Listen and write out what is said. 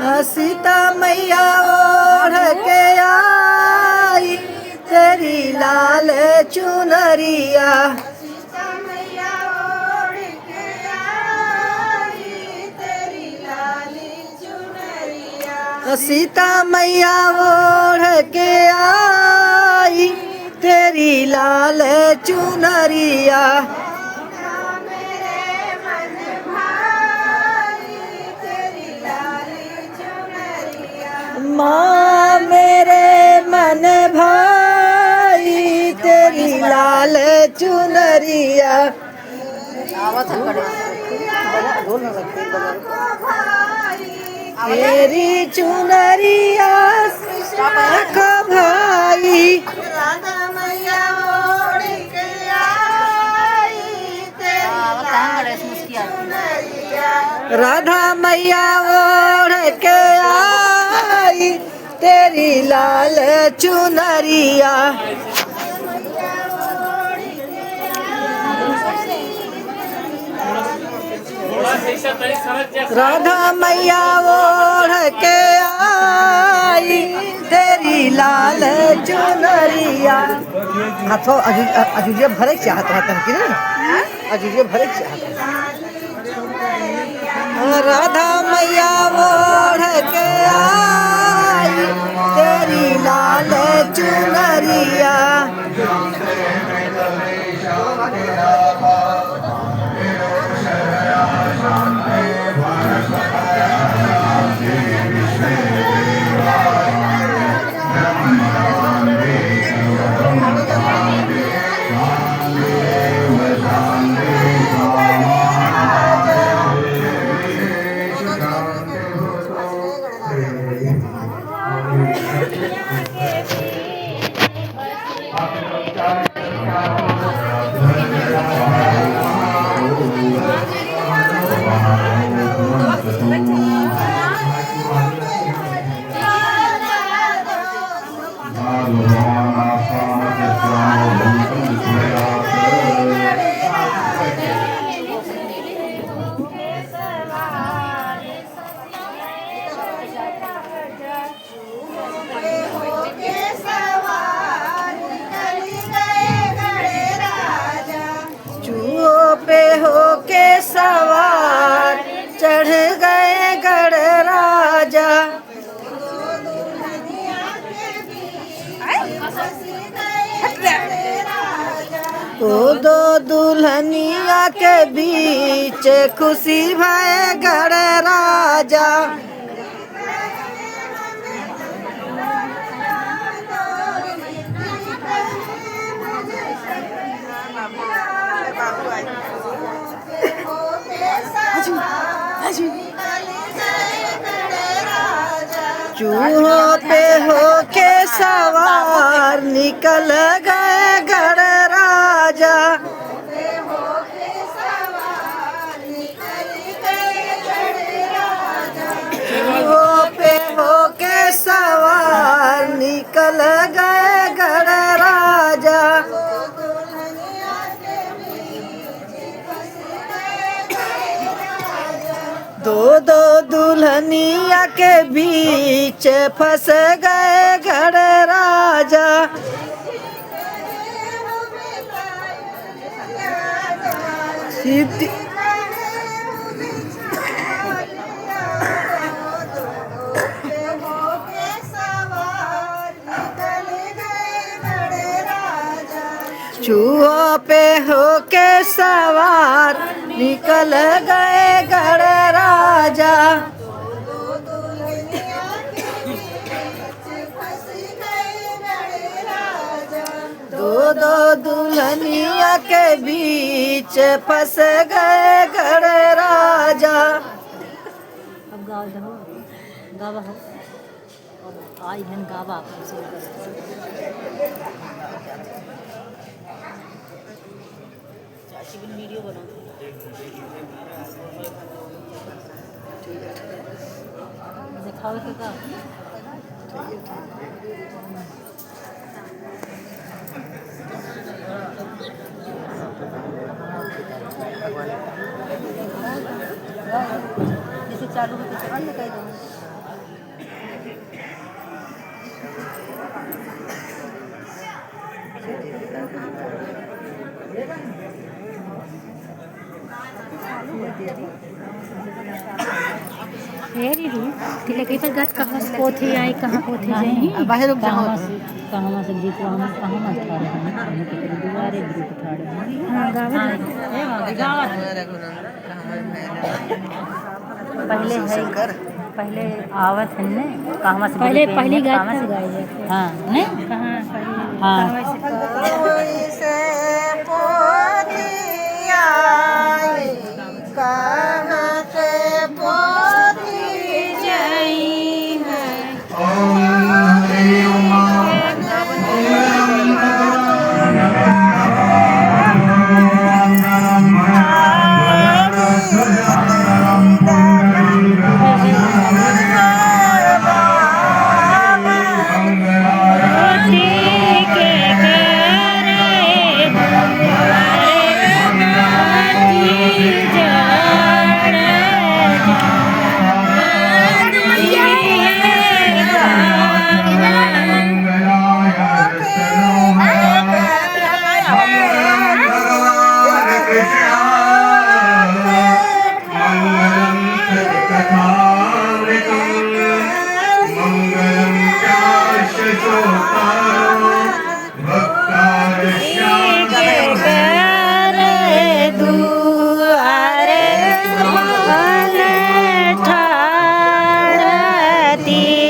सीता मैया ओढ़ के आई तेरी लाल चुनरिया। सीता मैया ओढ़ के आई तेरी लाली चुनरिया। सीता मैया ओढ़ के आई तेरी लाल चुनरिया। मेरे मन भाई तेरी लाली चुनरिया। माँ मेरे मन भाई तेरी लाल चुनरिया। तेरी चुनरिया का भाई। राधा मैया ओढ़ के आई तेरी चुनरिया। राधा मैया ओढ़ के आई तेरी लाल चुनरिया। राधा मैया ओढ़ के आई तेरी लाल चुनरिया। हाथों अजुजिया भरे चाहत रहता है कि ना, अजुजिया भरे चाहत। राधा मैया ओढ़ के आई तेरी लाल चुनरिया। पे होके सवार चढ़ गए गढ़ राजा। तो दो दुल्हनिया के बीच खुशी भय गढ़ राजा। चूहों पे होके सवार निकल गए गढ़ राजा। चूहों पे होके सवार निकल गए गढ़ राजा। दो दो दुल्हनिया के बीच फंस गए गढ़ राजा। सीधी चूहों पे होके सवार निकल गए गढ़ राजा। दो दो दुल्हनिया के बीच फंस गए गढ़ राजा। अब गावा हो आई हन गावा चाची भी वीडियो बना दिखावे के का जैसे चालू होते चल कह दो हेरी रू तिले कई पर गत कहाँ से पोथी आई कहाँ पोथी जाई बाहर रुक जाओ कहाँ से जीत हम कहाँ मत ठाड़े हैं हम के दुआरे ग्रुप ठाड़े हैं हां गावा पहले है पहले आवत है ने कहाँ से पहले पहली गाय कहाँ गाई जाती हाँ ने कहाँ पहली हाँ से पोथी आई कहाँ से पोथी जाई है दुआरे ठाड़ती